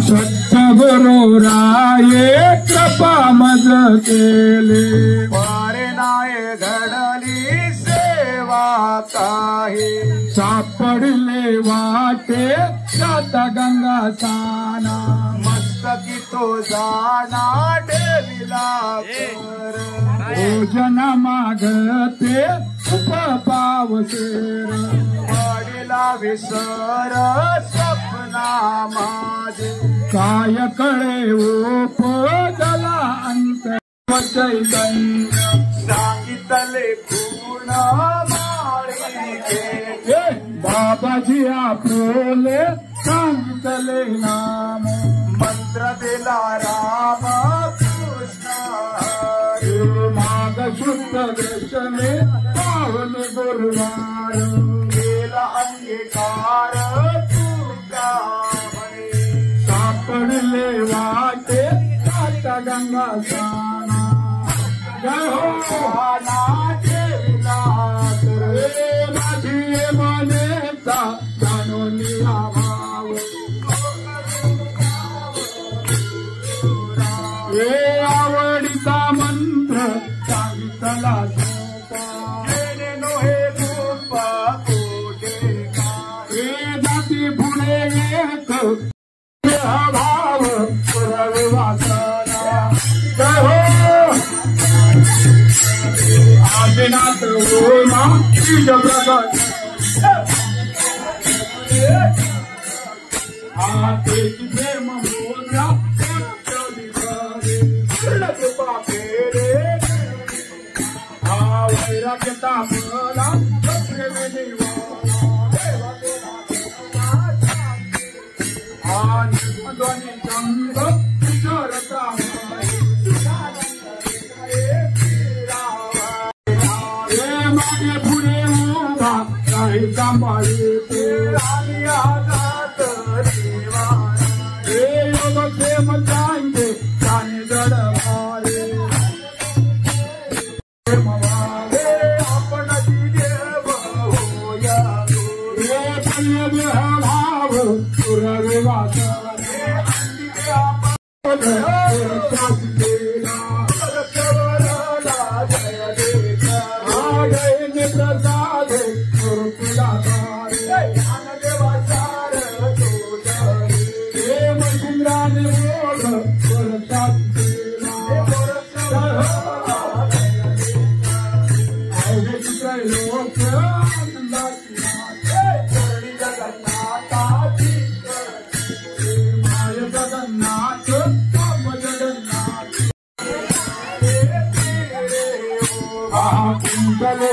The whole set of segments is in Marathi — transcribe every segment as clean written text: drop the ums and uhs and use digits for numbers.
सद्गुरु राये कृपा मज केले पारे नाय घडली सेवा काही सापडले वाटे सात गंगा साना मस्तकी तो जाना देवीला कर भोजन मागते उपपावसेर वाडीला विसर स्वप्ना माझे काय कळे उपजला अंत चैतन्य सांगितले गुण माळी बाबाजी आपले सांगितले नाम मंत्र दिला राम कृष्ण माग शुद्ध दर्शने पावन गुरुवार केला अंगीकार तुझा सापडले वाटे सात गंगा साना जय हो माझी मानेचा जाणून भाव हे आवडीचा मंत्र सांगितला हे जाती पुढे एक भाव वासना जय हो आदिनाथ ओमा बीज प्रकट आतेची प्रेम मोजा कृपा फेरे वैराग्यता मला ध्वनी चंद किशोरता मागे पुढे उभा काही सांभाळते हे योग प्रेम चांगे त्याने जड मारे आपण देव होया हे भाव सुरवे वासना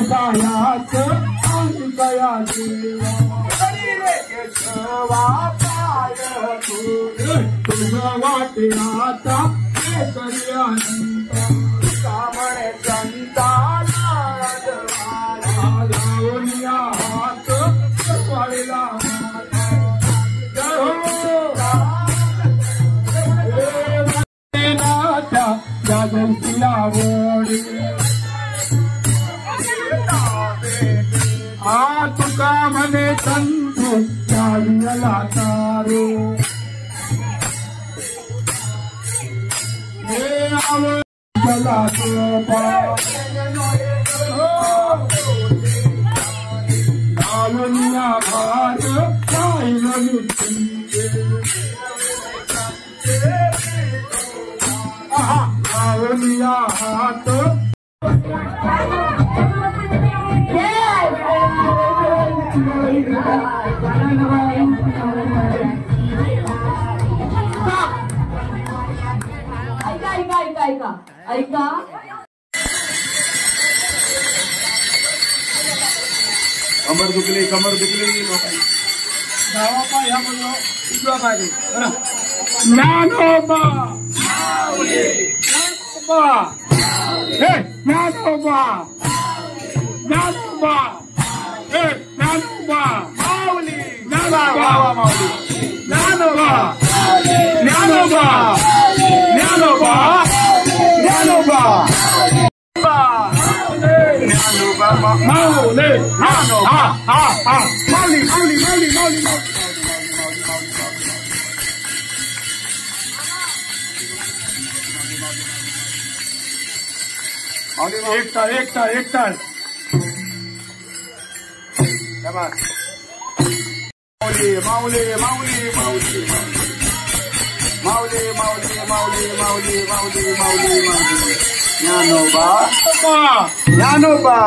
सायाच अंकया देवा तुझं वाटे आता केसरी अनंत कामणे संताना जाऊनिया हात वाळीला जागोशीला वडी तुका म्हणे तंतु चालला तारो हे आवडला सोपा आवनिया भात पाहिलं आवनिया हात ऐका कमर दुखली गावापा ह्या म्हणलं उजवा पाहिजे ज्ञानोबा हे ज्ञानोबा हे ज्ञानोबा माऊली ज्ञानोबा ज्ञानोबा ज्ञानोबा ज्ञानोबा माऊली ज्ञानोबा माऊली माऊली माऊली माऊली एकटा माऊली माऊली माऊली माऊली माऊली माऊली माऊली माऊली माऊली माऊली माऊली ज्ञानोबा ज्ञानोबा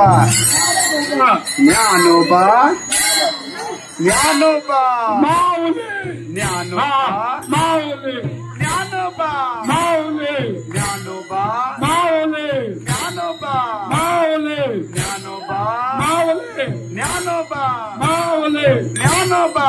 ज्ञानोबा ज्ञानोबा माऊली ज्ञानोबा माऊली ज्ञानोबा माऊली ज्ञानोबा माऊली ज्ञानोबा माऊली ज्ञानोबा माऊली ज्ञानोबा माऊली ज्ञानोबा